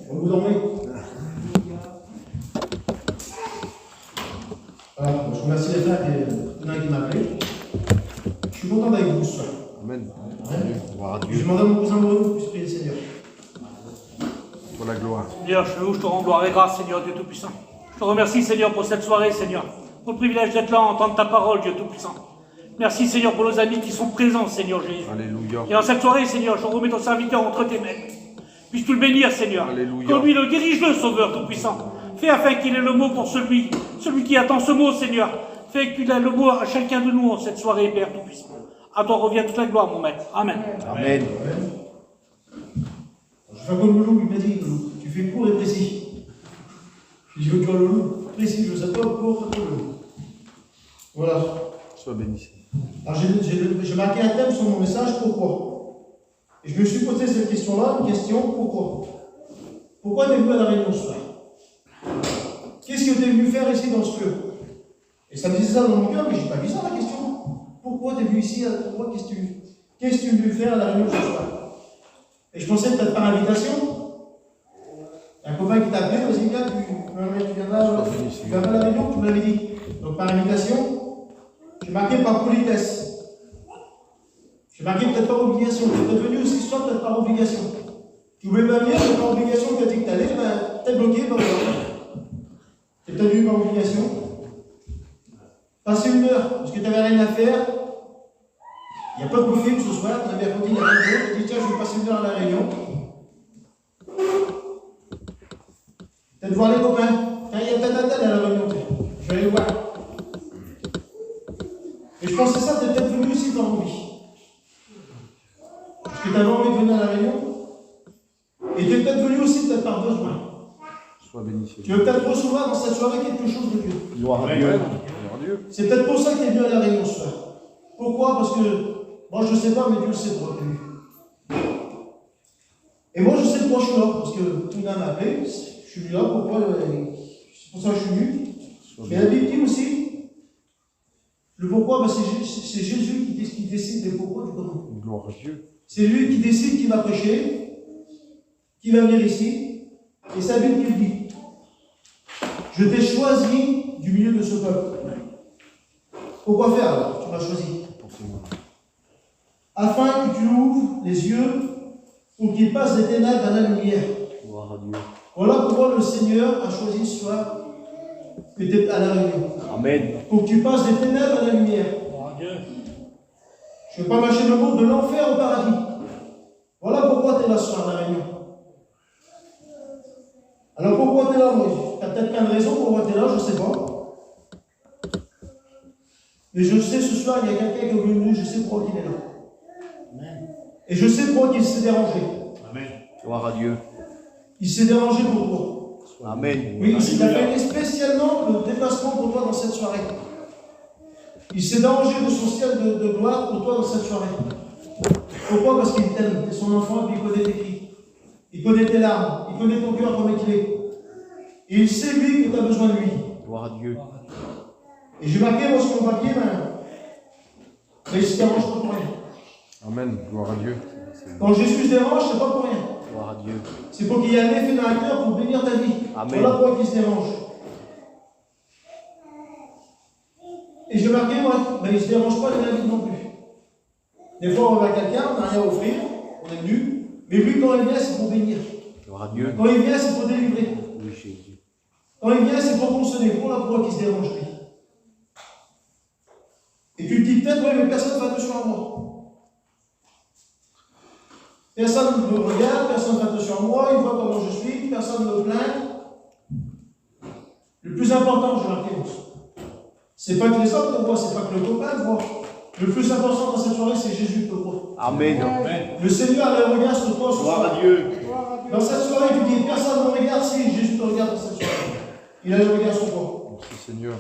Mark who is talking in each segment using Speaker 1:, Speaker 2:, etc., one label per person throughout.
Speaker 1: Vous dormez. Voilà, je remercie les frères qui m'ont appelé. Je suis content d'être avec vous ce soir.
Speaker 2: Amen.
Speaker 1: Je demande à mon cousin Bruno que puisse prier le Seigneur.
Speaker 2: Pour la gloire.
Speaker 3: Seigneur, je te rends gloire et grâce, Seigneur Dieu Tout-Puissant. Je te remercie, Seigneur, pour cette soirée, Seigneur. Pour le privilège d'être là, entendre ta parole, Dieu Tout-Puissant. Merci, Seigneur, pour nos amis qui sont présents, Seigneur Jésus.
Speaker 2: Alléluia.
Speaker 3: Et en cette soirée, Seigneur, je remets ton serviteur entre tes mains. Puisses-tu le bénir, Seigneur.
Speaker 2: Alléluia.
Speaker 3: Conduis-le, dirige-le, Sauveur Tout-Puissant. Fais afin qu'il ait le mot pour celui qui attend ce mot, Seigneur. Fais qu'il ait le mot à chacun de nous en cette soirée, Père Tout-Puissant. À toi revient toute la gloire, mon maître. Amen.
Speaker 2: Amen.
Speaker 1: Je fais comme le loup, il m'a dit, tu fais court et précis. Je veux dire le loup, précis, je ne sais pas court et le loup. Voilà.
Speaker 2: Sois béni.
Speaker 1: Alors j'ai marqué un thème sur mon message, pourquoi? Et je me suis posé cette question-là, une question, pourquoi? Pourquoi tu es venu à la réunion ce soir? Qu'est-ce que tu es venu faire ici dans ce lieu? Et ça me disait ça dans mon cœur, mais je n'ai pas vu ça la question. Pourquoi tu es venu ici? Pourquoi qu'est-ce que tu es venu faire à la réunion ce soir? Et je pensais peut-être par invitation. Il y a un copain qui t'a appelé, vas-y viens, tu viens là, tu viens à la réunion, tu me l'avais dit. Donc par invitation, j'ai marqué par politesse. J'ai marqué peut-être par obligation. Tu es peut-être venu aussi ce soir, peut-être par obligation. Tu voulais pas venir, mais par obligation, tu as dit que tu allais, ben, t'es bloqué, ben voilà. Tu es peut-être venu par obligation. Passer une heure, parce que tu n'avais rien à faire. Il n'y a pas de film ce soir, tu avais mercredi, il n'y a rien de tu as dit tiens, je vais passer une heure à la réunion. Peut-être voir les copains. Tiens, il y a tel à la réunion. Je vais aller voir. Et je pensais ça, tu es peut-être venu aussi par envie. Parce que tu avais envie de venir à la réunion. Et tu es peut-être venu aussi peut-être par besoin.
Speaker 2: Sois béni.
Speaker 1: Tu veux peut-être recevoir dans cette soirée quelque chose de Dieu.
Speaker 2: Gloire à Dieu. Gloire à Dieu.
Speaker 1: C'est peut-être pour ça que tu es venu à la réunion ce soir. Pourquoi? Parce que moi je ne sais pas, mais Dieu le sait pour lui. Et moi je sais pourquoi je suis là. Parce que Tuna m'a appelé. Je suis venu là. Pourquoi? C'est pour ça que je suis venu. Mais la Bible dit aussi le pourquoi, ben c'est Jésus qui décide des pourquoi du comment.
Speaker 2: Gloire à Dieu.
Speaker 1: C'est lui qui décide qui va prêcher, qui va venir ici. Et sa Bible qui le dit. Je t'ai choisi du milieu de ce peuple. Pourquoi faire alors? Tu m'as choisi. Afin que tu ouvres les yeux pour qu'ils passent des ténèbres à la lumière.
Speaker 2: Gloire à Dieu.
Speaker 1: Voilà pourquoi le Seigneur a choisi ce soir que tu es à la réunion.
Speaker 2: Amen.
Speaker 1: Pour que tu passes des ténèbres à la lumière. Je ne veux pas mâcher le mot de l'enfer au paradis. Voilà pourquoi tu es là ce soir à la réunion. Alors pourquoi tu es là? Tu as peut-être plein de raisons pourquoi tu es là, je ne sais pas. Mais je sais ce soir, il y a quelqu'un qui est venu, je sais pourquoi il est là. Amen. Et je sais pourquoi il s'est dérangé.
Speaker 2: Amen. Gloire à Dieu.
Speaker 1: Il s'est dérangé pour toi.
Speaker 2: Amen.
Speaker 1: Oui, il a fait spécialement le déplacement pour toi dans cette soirée. Il s'est dérangé de son ciel de gloire pour toi dans cette soirée. Pourquoi? Parce qu'il t'aime, tu es son enfant et puis il connaît tes cris. Il connaît tes larmes, il connaît ton cœur comme il est. Et il sait lui que tu as besoin de lui.
Speaker 2: Gloire à Dieu.
Speaker 1: Et j'ai marqué moi sur mon papier, mais il se dérange pas pour rien.
Speaker 2: Amen. Gloire à Dieu.
Speaker 1: Quand Jésus se dérange, c'est pas pour rien.
Speaker 2: Gloire à Dieu.
Speaker 1: C'est pour qu'il y ait un effet dans le cœur pour bénir ta vie.
Speaker 2: Amen.
Speaker 1: Voilà pourquoi il se dérange. Et j'ai marqué, moi, mais il ne se dérange pas de la vie non plus. Des fois, on va à quelqu'un, on n'a rien à offrir, on est venu, mais lui, quand il vient, c'est pour bénir.
Speaker 2: Gloire à Dieu.
Speaker 1: Quand il vient, c'est pour délivrer.
Speaker 2: Oui, Jésus.
Speaker 1: Quand il vient, c'est pour consoler. Voilà pourquoi il se dérange, lui. Et tu te dis peut-être, oui, mais personne ne fait attention à moi. Personne ne me regarde, personne ne fait attention à moi, il voit comment je suis, personne ne me plaint. Le plus important, j'ai marqué, c'est pas que les autres te voient, c'est pas que le copain te voit. Le plus important dans cette soirée, c'est Jésus qui te voit.
Speaker 2: Amen.
Speaker 1: Le Seigneur a le regard sur toi ce soir.
Speaker 2: Gloire à Dieu.
Speaker 1: Dans cette soirée, tu dis, personne ne me regarde, si Jésus te regarde dans cette soirée. Il a le regard sur toi.
Speaker 2: Merci Seigneur.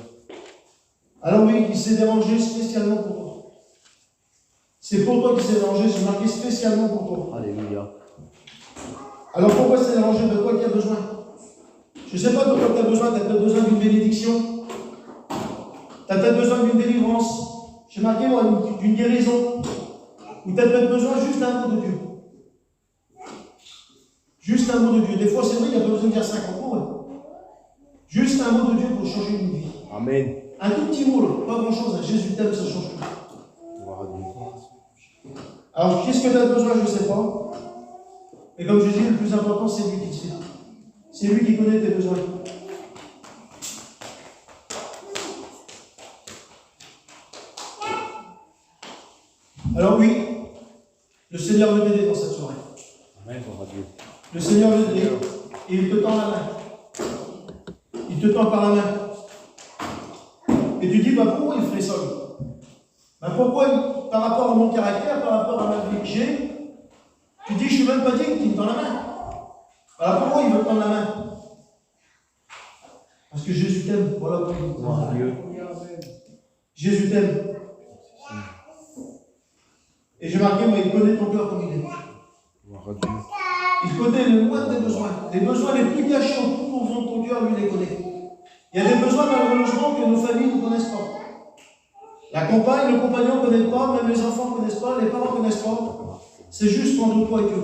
Speaker 1: Alors oui, il s'est dérangé spécialement pour toi. C'est pour toi qu'il s'est dérangé, j'ai marqué spécialement pour toi.
Speaker 2: Alléluia.
Speaker 1: Alors pourquoi il s'est dérangé? De quoi il a besoin? Je ne sais pas de quoi tu as besoin, tu as peut-être besoin d'une bénédiction. Tu as peut-être besoin d'une délivrance. J'ai marqué moi d'une guérison. Ou tu as peut-être besoin juste d'un mot de Dieu. Juste un mot de Dieu. Des fois, c'est vrai, il n'y a pas besoin de dire 50 mots. Hein. Juste un mot de Dieu pour changer une vie.
Speaker 2: Amen.
Speaker 1: Un tout petit mot, là, pas grand-chose. Hein. Jésus t'aime, ça change tout.
Speaker 2: Gloire à Dieu.
Speaker 1: Alors, qu'est-ce que tu as besoin, je ne sais pas. Et comme je dis, le plus important, c'est lui qui te sait. C'est lui qui connaît tes besoins. Alors oui, le Seigneur veut t'aider dans cette soirée.
Speaker 2: Amen. Gloire à Dieu.
Speaker 1: Le Seigneur veut t'aider et il te tend la main. Il te tend par la main. Et tu dis, bah, pourquoi il ferait ça? Bah, pourquoi, par rapport à mon caractère, par rapport à ma vie que j'ai, tu dis, je ne suis même pas digne qu'il me tend la main. Alors pourquoi il veut tendre la main? Parce que Jésus t'aime. Voilà pourquoi il te tend la main. Jésus t'aime. Et j'ai marqué, moi, il connaît ton cœur comme il est.
Speaker 2: Gloire à Dieu.
Speaker 1: Il connaît le moindre des besoins. Les besoins les plus cachés au plus profond de ton cœur, lui les connaît. Il y a des besoins malheureusement que nos familles ne connaissent pas. La compagne, le compagnon ne connaît pas, même les enfants ne connaissent pas, les parents ne connaissent pas. C'est juste entre toi et Dieu.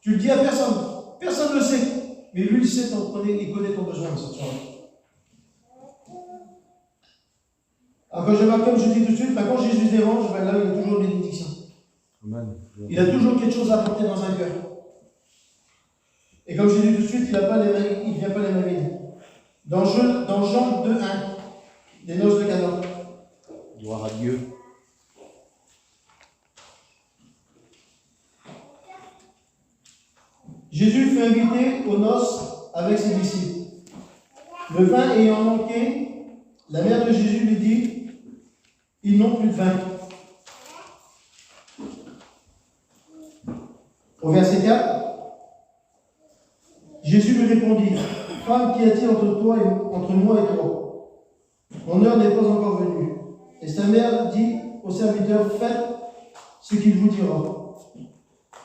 Speaker 1: Tu le dis à personne. Personne ne le sait. Mais lui, il sait, il connaît ton besoin de cette soirée. Alors quand je marque, comme je dis tout de suite, quand Jésus dérange, là, il y a toujours une bénédiction.
Speaker 2: Amen.
Speaker 1: Il a toujours quelque chose à apporter dans un cœur. Et comme je dis tout de suite, il ne vient pas les mains vides. Dans Jean 2:1, les noces de Cana.
Speaker 2: Gloire à Dieu.
Speaker 1: Jésus fut invité aux noces avec ses disciples. Le vin ayant manqué, la mère de Jésus lui dit, ils n'ont plus de vin. Au verset 4, Jésus lui répondit, femme, qu'y a-t-il entre moi et toi? Mon heure n'est pas encore venue. Et sa mère dit au serviteur, faites ce qu'il vous dira.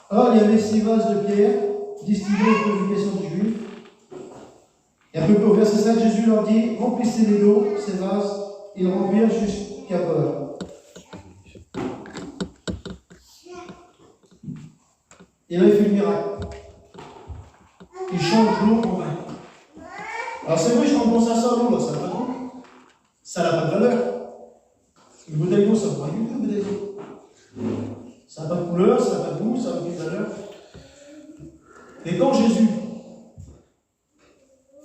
Speaker 1: Or, il y avait 6 vases de pierre destinés aux purifications des Juifs. Et un peu plus au verset 5, Jésus leur dit, remplissez-les d'eau, ces vases. Ils remplirent jusqu'à bord. Et là, il fait le miracle. Il change l'eau en vin. Alors c'est vrai, je pense à ça, l'eau, là, ça n'a pas de goût. Ça n'a pas de valeur. Une bouteille d'eau, ça ne vaut rien du tout, une bouteille d'eau. Ça n'a pas de couleur, ça n'a pas de goût, ça n'a aucune valeur. Et quand Jésus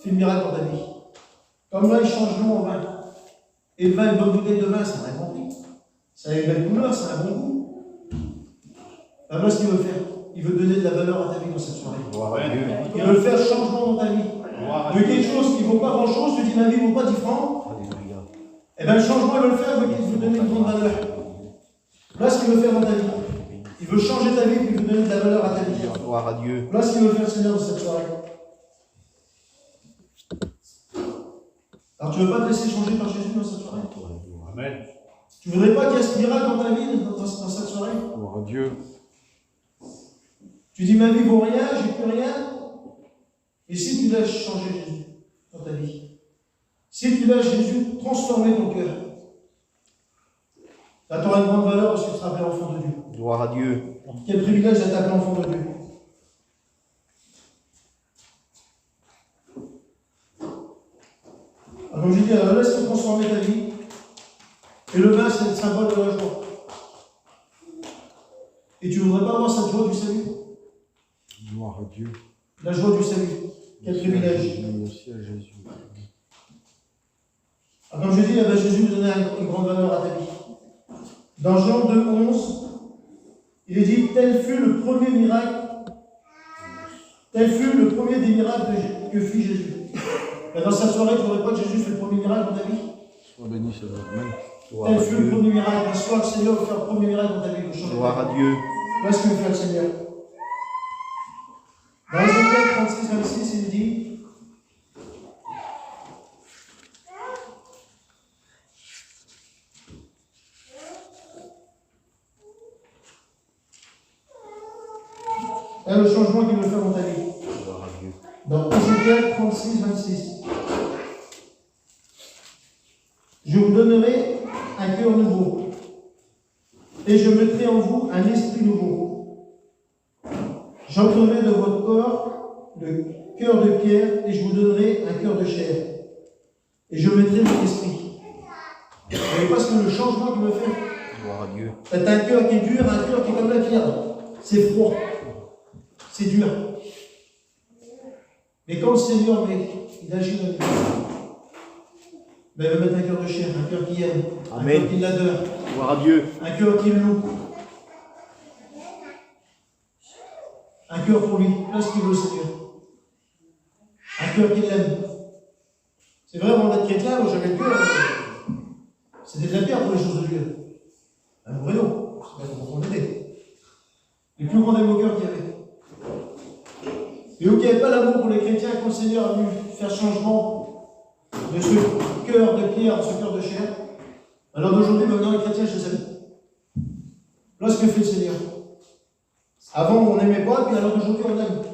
Speaker 1: fait le miracle dans ta vie, comme là, il change l'eau en vin. Et le vin, une bonne bouteille de vin, ça n'a rien compris. Ça a une belle couleur, ça a un bon goût. Ben, voilà ce qu'il veut faire. Il veut donner de la valeur à ta vie dans cette soirée.
Speaker 2: Gloire à Dieu.
Speaker 1: Il veut faire changement dans ta vie. De quelque chose qui ne vaut pas grand-chose, tu dis ma vie ne vaut pas 10 francs.
Speaker 2: Alléluia.
Speaker 1: Et bien le changement, il veut le faire, il veut donner une grande valeur. Voilà ce qu'il veut faire dans ta vie. Il veut changer ta vie, puis il veut donner de la valeur à ta vie.
Speaker 2: Gloire à Dieu.
Speaker 1: Voilà ce qu'il veut faire, Seigneur, dans cette soirée. Alors tu ne veux pas te laisser changer par Jésus dans cette soirée?
Speaker 2: Amen.
Speaker 1: Tu ne voudrais pas qu'il y ait ce miracle dans ta vie, dans cette soirée?
Speaker 2: Gloire à Dieu.
Speaker 1: Tu dis ma vie vaut rien, j'ai plus rien. Et si tu laisses changer Jésus dans ta vie, si tu laisses Jésus transformer ton cœur, là tu auras une grande valeur parce que tu seras appelé enfant de Dieu.
Speaker 2: Gloire à Dieu.
Speaker 1: Quel privilège d'être appelé enfant de Dieu. Alors comme je dis, alors laisse-toi transformer ta vie. Et le vin, c'est le symbole de la joie. Et tu ne voudrais pas avoir cette joie du salut?
Speaker 2: Gloire à Dieu.
Speaker 1: La joie du salut. Quel privilège.
Speaker 2: Merci à Jésus.
Speaker 1: Alors comme je dis, Jésus nous donnait une grande valeur à ta vie. Dans Jean 2:11, il est dit, tel fut le premier miracle, tel fut le premier des miracles que fit Jésus. Et dans cette soirée, tu ne voudrais pas que Jésus fait le premier miracle dans ta vie?
Speaker 2: Sois béni, Seigneur. Amen.
Speaker 1: Tel fut le premier miracle. Un soir, le Seigneur veut faire le premier miracle dans ta vie.
Speaker 2: Gloire à Dieu.
Speaker 1: Voilà ce que veut faire le Seigneur. Dans Ézéchiel 36-26, il dit, là, le changement qu'il veut faire dans ta vie.
Speaker 2: Gloire à Dieu.
Speaker 1: Dans Ézéchiel 36-26. Je vous donnerai un cœur nouveau, et je mettrai en vous un esprit nouveau. J'entrerai de votre corps le cœur de pierre et je vous donnerai un cœur de chair. Et je mettrai mon esprit. Vous voyez pas ce que le changement qu'il me fait?
Speaker 2: Gloire à Dieu.
Speaker 1: C'est un cœur qui est dur, un cœur qui est comme la pierre. C'est froid. C'est dur. Mais quand le Seigneur il agit dans le cœur, ben, il va mettre un cœur de chair, un cœur qui aime, un cœur qui l'adore,
Speaker 2: Gloire à Dieu.
Speaker 1: un cœur qui le loue. Un cœur pour lui, là ce qu'il veut, Seigneur. Un cœur qui l'aime. C'est vrai, avant d'être chrétien, moi j'avais le cœur. C'était de la pierre pour les choses de Dieu. Un Bruno, c'est pas pour qu'on l'aider. Les plus grands démos cœurs qu'il y avait. Et où il n'y avait pas l'amour pour les chrétiens, quand le Seigneur a voulu faire changement de ce cœur de pierre à ce cœur de chair, alors d'aujourd'hui, maintenant, les chrétiens, je les aime. Là, ce que fait le Seigneur. Avant, on n'aimait pas, puis alors d'aujourd'hui, on aime.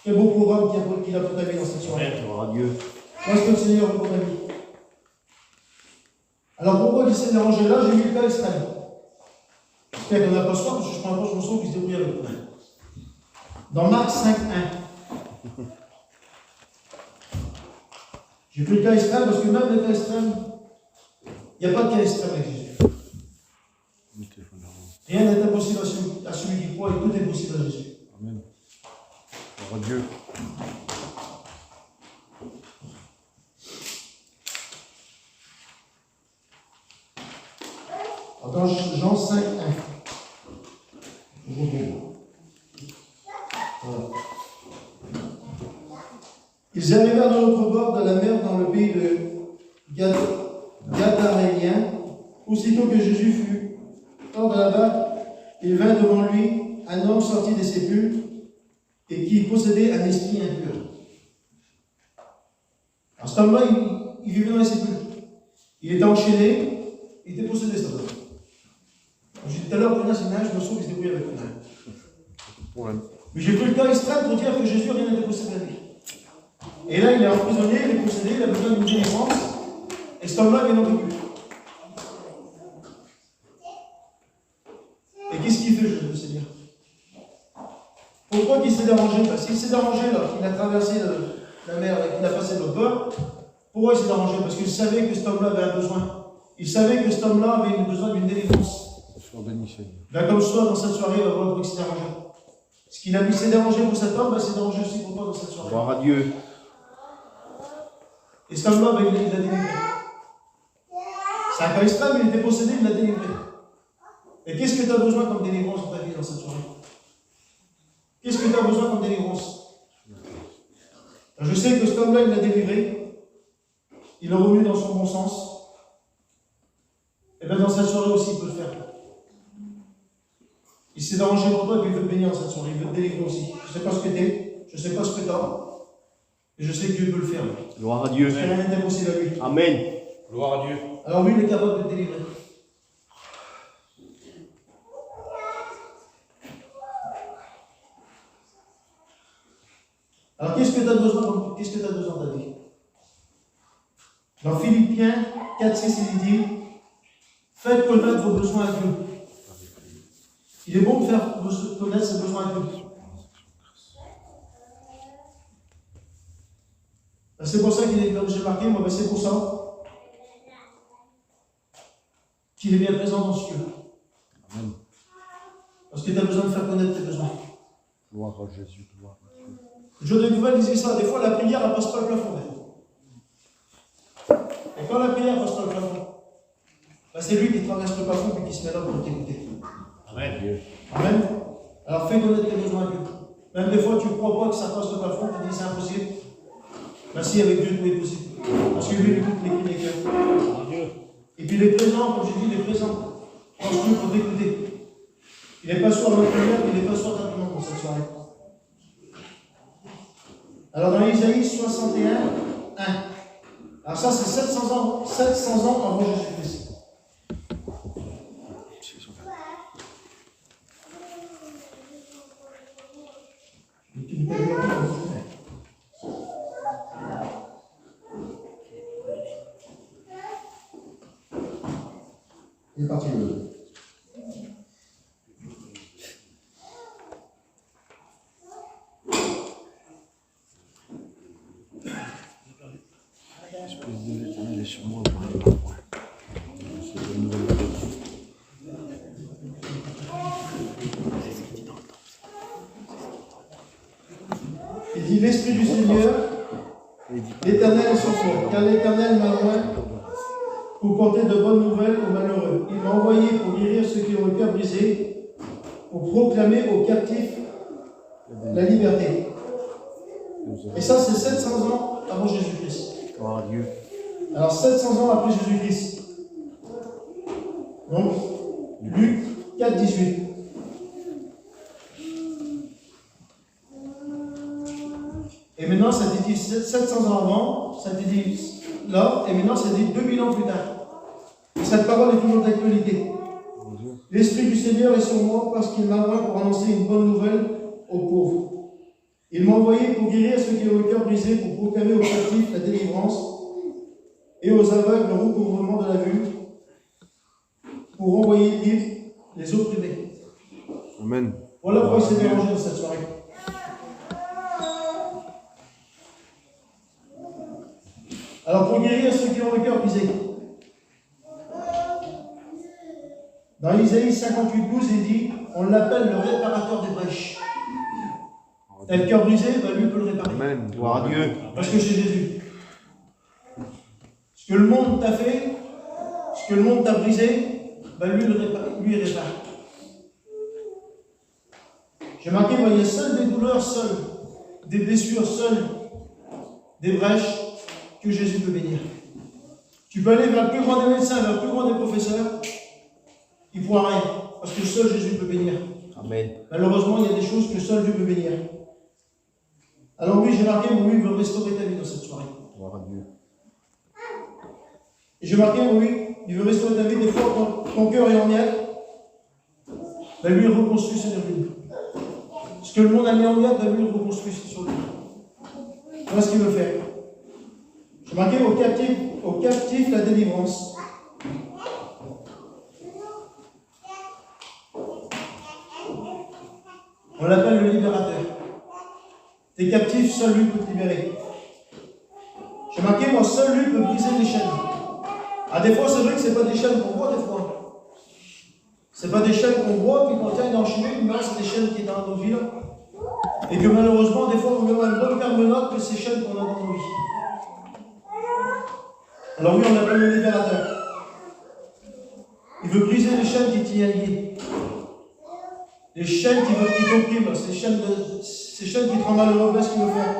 Speaker 1: Quel beau programme qu'il a pour ta vie dans cette soirée.
Speaker 2: Gloire à Dieu.
Speaker 1: Voilà ce que le Seigneur veut pour ta vie. Alors pourquoi il s'est dérangé là? J'ai mis le cas extrême. J'espère qu'on n'a pas soin, parce que je prends un proche morceau qui se débrouille avec moi. Dans Marc 5, 1. J'ai pris le cas extrême parce que même le cas extrême, il n'y a pas de cas extrême avec Jésus. Rien n'est impossible à celui qui croit et tout est possible à Jésus.
Speaker 2: Amen. Gloire à Dieu.
Speaker 1: Dans Jean 5, 1. Voilà. Ils arrivèrent de l'autre bord de la mer dans le pays de Gadarénien. Aussitôt que Jésus fut hors de la barque, il vint devant lui un homme sorti des sépulcres et qui possédait un esprit impur. Alors cet homme-là, il vivait dans les sépulcres. Il était enchaîné, il était possédé cet homme. J'ai dit tout à l'heure, c'est une je me sauve, il se débrouille avec une. Mais j'ai pris le cas extrême pour dire que Jésus, rien n'était possédé à lui. Et là, il est emprisonné, il est possédé, il a besoin d'une délivrance, et cet homme-là, il n'en peut plus. Et qu'est-ce qu'il fait, je veux Seigneur? Pourquoi il s'est dérangé? Parce qu'il s'est dérangé, là, qu'il a traversé la mer et qu'il a passé de l'autre bord. Pourquoi il s'est dérangé? Parce qu'il savait que cet homme-là avait un besoin. Il savait que cet homme-là avait besoin d'une délivrance.
Speaker 2: Sois béni, Seigneur.
Speaker 1: Ben, comme soit dans cette soirée, il va voir pourquoi il s'est dérangé. Ce qu'il a mis s'est dérangé pour cet homme, ben, c'est dérangé aussi pour toi dans cette soirée.
Speaker 2: Gloire à Dieu.
Speaker 1: Et cet homme-là, ben, il l'a délivré. C'est un cas extrême, il était possédé, il l'a délivré. Et qu'est-ce que tu as besoin comme délivrance dans ta vie dans cette soirée? Qu'est-ce que tu as besoin comme délivrance? Je sais que cet homme-là, il l'a délivré. Il l'a remis dans son bon sens. Et bien dans cette soirée aussi, il peut le faire. Il s'est dérangé pour toi et puis il veut te bénir dans cette soirée. Il veut te délivrer aussi. Je ne sais pas ce que tu es, je ne sais pas ce que tu as. Et je sais que Dieu peut le faire.
Speaker 2: Gloire à Dieu.
Speaker 1: Parce que rien n'est impossible à lui.
Speaker 2: Amen.
Speaker 3: Gloire à Dieu.
Speaker 1: Alors lui, il est capable de te délivrer. Alors qu'est-ce que tu as besoin? Qu'est-ce que tu as besoin de ta vie? Dans Philippiens 4, 6, il dit: faites connaître vos besoins à Dieu. Il est bon de faire connaître ses besoins à Dieu. Ben, c'est pour ça qu'il est, comme j'ai marqué, moi, ben, c'est pour ça qu'il est bien présent dans ce Dieu.
Speaker 2: Amen.
Speaker 1: Parce que tu as besoin de faire connaître tes besoins.
Speaker 2: Gloire à Jésus. Gloire à Dieu.
Speaker 1: Joe de Duval disait ça, des fois la prière elle passe pas le plafond. Et quand la prière passe pas le plafond, ben, c'est lui qui traverse le plafond et qui se met là pour t'écouter.
Speaker 2: Amen.
Speaker 1: Amen. Alors fais connaître tes besoins à Dieu. Même des fois tu ne crois pas que ça passe le plafond, tu te dis c'est impossible. Ben si, avec Dieu tout est possible. Parce que lui il écoute les cris des cœurs. Et puis il est présent, comme j'ai dit, il est présent. Quand Dieu pour t'écouter. Il n'est pas sourd à notre prière, il n'est pas sourd à ta demande pour cette soirée. Alors dans Isaïe 61, 1. Alors ça c'est 700 ans avant Jésus-Christ. Il est parti le.
Speaker 2: L'Esprit de l'Éternel est sur moi pour aller par moi. C'est une nouvelle vie.
Speaker 1: Il dit l'Esprit du Seigneur, l'Éternel est sur moi, car l'Éternel m'a oint pour porter de bonnes nouvelles aux malheureux. Il m'a envoyé pour guérir ceux qui ont le cœur brisé, pour proclamer aux captifs la liberté. Et ça, c'est 700 ans avant Jésus-Christ.
Speaker 2: Gloire à Dieu.
Speaker 1: Alors, 700 ans après Jésus-Christ. Donc, Luc 4, 18. Et maintenant, ça a été dit 700 ans avant, ça a été dit là, et maintenant, ça a été dit 2000 ans plus tard. Et cette parole est toujours d'actualité. L'Esprit du Seigneur est sur moi parce qu'il m'a envoyé pour annoncer une bonne nouvelle aux pauvres. Il m'a envoyé pour guérir ceux qui ont le cœur brisé, pour proclamer aux captifs la délivrance et aux aveugles le recouvrement de la vue, pour envoyer libres les opprimés.
Speaker 2: Amen.
Speaker 1: Voilà pourquoi il s'est dérangé dans cette soirée. Alors, pour guérir ceux qui ont le cœur brisé, dans Isaïe 58, 12, il dit, on l'appelle le réparateur des brèches. T'as le cœur brisé, ben lui peut le réparer.
Speaker 2: Amen. Gloire à Dieu.
Speaker 1: Parce que c'est Jésus. Ce que le monde t'a fait, ce que le monde t'a brisé, ben lui, lui répare. J'ai marqué, moi, il y a seules des douleurs, seules, des blessures, seules, des brèches que Jésus peut bénir. Tu peux aller vers le plus grand des médecins, vers le plus grand des professeurs, il ne pourra rien, parce que seul Jésus peut bénir.
Speaker 2: Amen.
Speaker 1: Malheureusement, il y a des choses que seul Dieu peut bénir. Alors oui, j'ai marqué, oui, il veut restaurer ta vie dans cette soirée.
Speaker 2: Gloire à Dieu.
Speaker 1: Et j'ai marqué, oui, il veut restaurer ta vie. Des fois, ton cœur est en miettes, ben lui, il reconstruit sur lui. Ce que le monde a mis en miettes, ben lui, il reconstruit sur lui. Voilà ce qu'il veut faire. J'ai marqué aux captifs la délivrance. On l'appelle le libérateur. T'es captif, seul lui peut te libérer. J'ai marqué, moi, seul lui peut briser les chaînes. Ah, des fois, c'est vrai que ce n'est pas des chaînes qu'on voit, des fois. Ce n'est pas des chaînes qu'on voit, puis quand il y a une enchimée, mais c'est des chaînes qui sont dans nos vies. Et que malheureusement, des fois, on met une bonne carbonate que ces chaînes qu'on a dans nos vies. Alors oui, on l'appelle le libérateur. Il veut briser les chaînes qui t'y liées. Les chaînes qui t'oppriment, ces chaînes qui te rendent malheureux, voilà ce qu'il veut faire.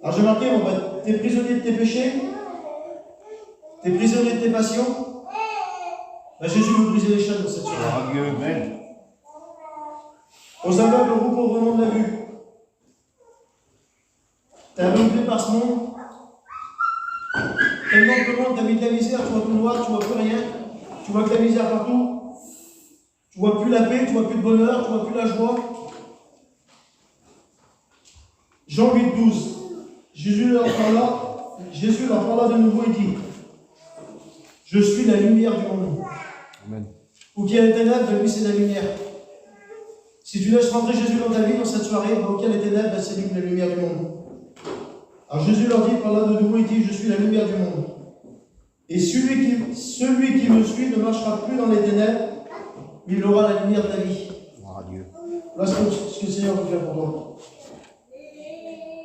Speaker 1: Alors j'ai marqué, t'es prisonnier de tes péchés, t'es prisonnier de tes passions. Ben, Jésus veut briser les chaînes dans cette soirée.
Speaker 2: Gloire à Dieu. Amen.
Speaker 1: Aux aveugles, le recouvrement de la vue. T'es aveuglé par ce monde. Tellement que le monde t'a mis de la misère, tu vois tout noir, tu vois plus rien. Tu vois que la misère partout. Tu vois plus la paix, tu vois plus de bonheur, tu vois plus la joie. Jean 8, 12. Jésus leur parla de nouveau et dit, je suis la lumière du monde.
Speaker 2: Amen.
Speaker 1: Où qu'il y a les ténèbres, lui c'est la lumière. Si tu laisses rentrer Jésus dans ta vie, dans cette soirée, où qu'il y a les ténèbres, c'est lui la lumière du monde. Alors Jésus leur dit, parla de nouveau et dit, je suis la lumière du monde. Et celui qui me suit ne marchera plus dans les ténèbres, mais il aura la lumière de la vie.
Speaker 2: Gloire à Dieu.
Speaker 1: Voilà ce que le Seigneur veut faire pour toi.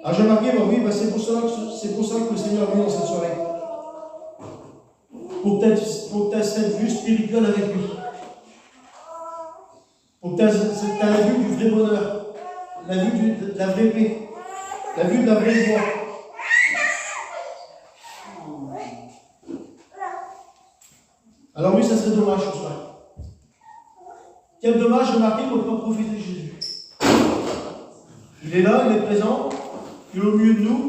Speaker 1: Alors j'ai marqué, oui, c'est pour ça que le Seigneur est venu dans cette soirée. Pour que tu aies cette vue spirituelle avec lui. Pour que tu aies la vue du vrai bonheur, la vue de la vraie paix, la vue de la vraie joie. Alors oui, ça serait dommage ce soir. Quel dommage, j'ai marqué, on ne peut pas profiter de Jésus. Il est là, il est présent, il est au milieu de nous.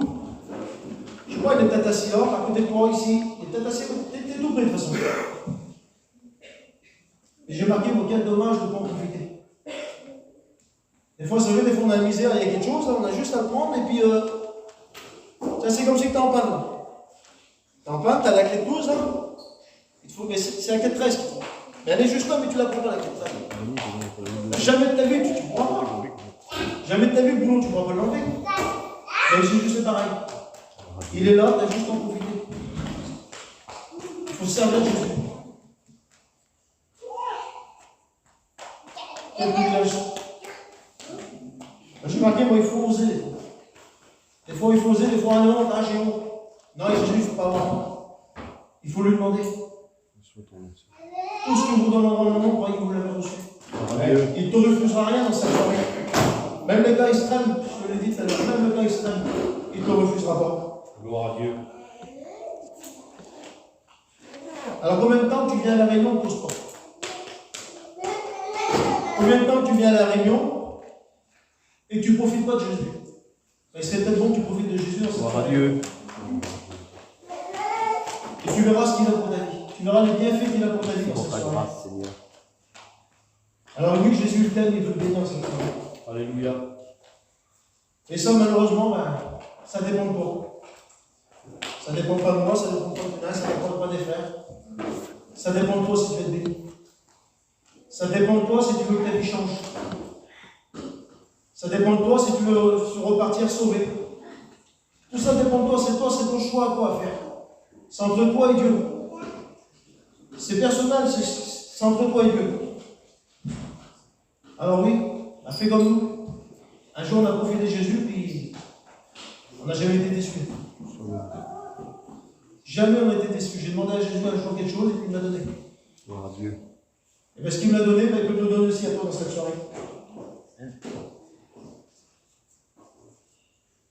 Speaker 1: Je crois qu'il est peut-être assis là, à côté de toi ici. Il est peut-être assis, t'es tout près de toute façon. Et j'ai marqué, quel dommage de ne pas en profiter. Des fois, c'est vrai, des fois on a la misère, il y a quelque chose, là, on a juste à le prendre, et puis ça c'est comme si tu es en panne. Là. Tu es en panne, tu as la clé de 12, là. Il faut, mais c'est la clé de 13 qu'il faut. Mais elle est juste là, mais tu la prends pas la clé de 13. Jamais de ta vie, tu ne pourras pas. Jamais de ta vie, le boulot, tu ne pourras pas l'enlever. Mais Jésus, c'est pareil. Il est là, tu as juste à en profiter. Il faut servir Jésus. Quel privilège. J'ai marqué, moi, il faut oser. Des fois, il faut oser, des fois, non, j'ai honte. Non, Jésus, il ne faut pas avoir honte. Il faut lui demander. Tout ce que vous demandez en mon nom, croyez que vous l'avez reçu. Il ne te refusera rien dans cette soirée. Même les cas extrêmes, je te l'ai dit tout à l'heure, même le cas extrême, il ne te refusera pas.
Speaker 2: Gloire à Dieu.
Speaker 1: Alors combien de temps tu viens à la réunion, ne pose pas. Combien de temps tu viens à la réunion et que tu ne profites pas de Jésus? Il serait peut-être bon que tu profites de Jésus dans cette
Speaker 2: Gloire à
Speaker 1: soirée.
Speaker 2: Dieu.
Speaker 1: Et tu verras ce qu'il a pour ta vie. Tu verras les bienfaits qu'il a pour ta vie dans
Speaker 2: Pour
Speaker 1: cette
Speaker 2: ta
Speaker 1: soirée.
Speaker 2: grâce, Seigneur.
Speaker 1: Alors oui, Jésus t'aime, il veut te bénir dans cette soirée.
Speaker 2: Alléluia.
Speaker 1: Et ça, malheureusement, ça dépend de toi. Ça ne dépend pas de moi, ça ne dépend pas de toi, ça ne dépend pas des frères. Ça dépend de toi si tu veux être béni. Ça dépend de toi si tu veux que ta vie change. Ça dépend de toi si tu veux repartir sauvé. Tout ça dépend de toi, c'est ton choix à toi à faire. C'est entre toi et Dieu. C'est personnel, c'est entre toi et Dieu. Alors oui, on a fait comme nous. Un jour on a profité de Jésus, puis on n'a jamais été déçus. Jamais on a été déçus. J'ai demandé à Jésus un jour quelque chose et puis il m'a donné.
Speaker 2: Gloire à Dieu.
Speaker 1: Et bien ce qu'il me l'a donné, il peut te le donner aussi à toi dans cette soirée.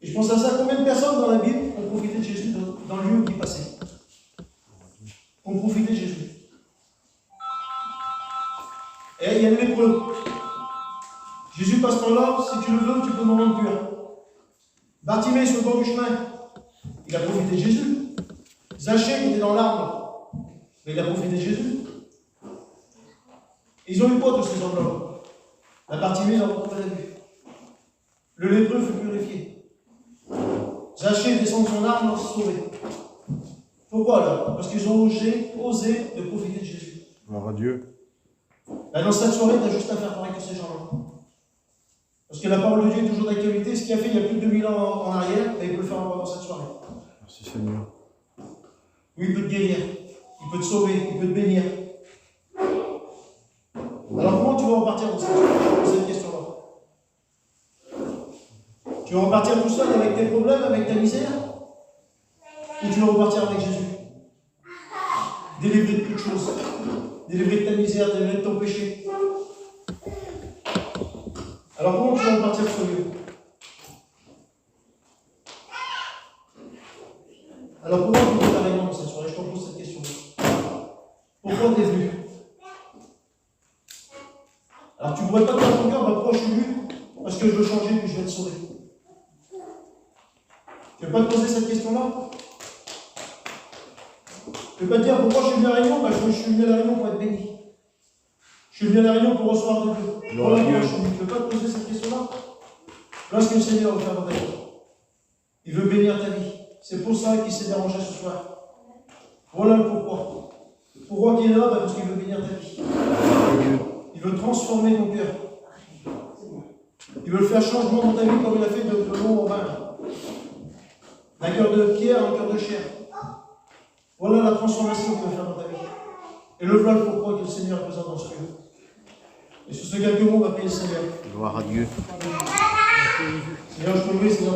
Speaker 1: Et je pense à ça, combien de personnes dans la Bible ont profité de Jésus dans le lieu où il passait? Ont profité de Jésus. Et il y a le lépreux. Jésus passe par là, si tu le veux, tu peux m'en rendre pur. Bartimée sur le bord du chemin, il a profité de Jésus. Zachée qui était dans l'arbre, mais il a profité de Jésus. Ils ont eu quoi tous ces hommes-là? La Bartimée, il a rencontré la vue. Le lépreux fut purifié. Zachée descend de son arbre, s'est sauvé. Pourquoi alors? Parce qu'ils ont osé de profiter de Jésus.
Speaker 2: Gloire à Dieu.
Speaker 1: Dans cette soirée, tu as juste à faire pareil que ces gens-là. Parce que la parole de Dieu est toujours d'actualité. Ce qu'il a fait il y a plus de 2000 ans en arrière, il peut le faire encore dans cette soirée.
Speaker 2: Merci Seigneur.
Speaker 1: Oui, il peut te guérir, il peut te sauver, il peut te bénir. Alors comment tu vas repartir dans cette question-là? Tu vas repartir tout seul avec tes problèmes, avec ta misère? Ou tu vas repartir avec Jésus? Délivré de toutes choses. Délivré de ta misère, délivré de ton péché. Alors comment tu vas repartir de ce lieu? Alors pourquoi tu fais ta réunion dans cette soirée? Je te pose cette question. Pourquoi tu es venu? Alors tu ne pourrais pas te dire à ton cœur, pourquoi je suis venu? Parce que je veux changer puis je vais te sauver. Tu ne veux pas te poser cette question-là? Tu ne veux pas te dire pourquoi je suis venu à la réunion? Je suis venu à la réunion pour être béni. Je suis venu à la réunion pour recevoir de Dieu. Voilà pourquoi je suis venu. Tu ne veux pas te poser cette question-là? Voilà ce que le Seigneur veut faire dans ta vie. Il veut bénir ta vie. C'est pour ça qu'il s'est dérangé ce soir. Voilà le pourquoi. Pourquoi il est là? Parce qu'il veut bénir ta vie. Il veut transformer ton cœur. Il veut faire changement dans ta vie comme il a fait de l'eau en vin. D'un cœur de pierre à un cœur de chair. Voilà la transformation qu'il veut faire dans ta vie. Et le voilà pourquoi que le Seigneur est présent dans ce lieu. Et sur ce quelques mots, on va prier le Seigneur.
Speaker 2: Gloire à Dieu.
Speaker 1: Seigneur, je te prie, Seigneur.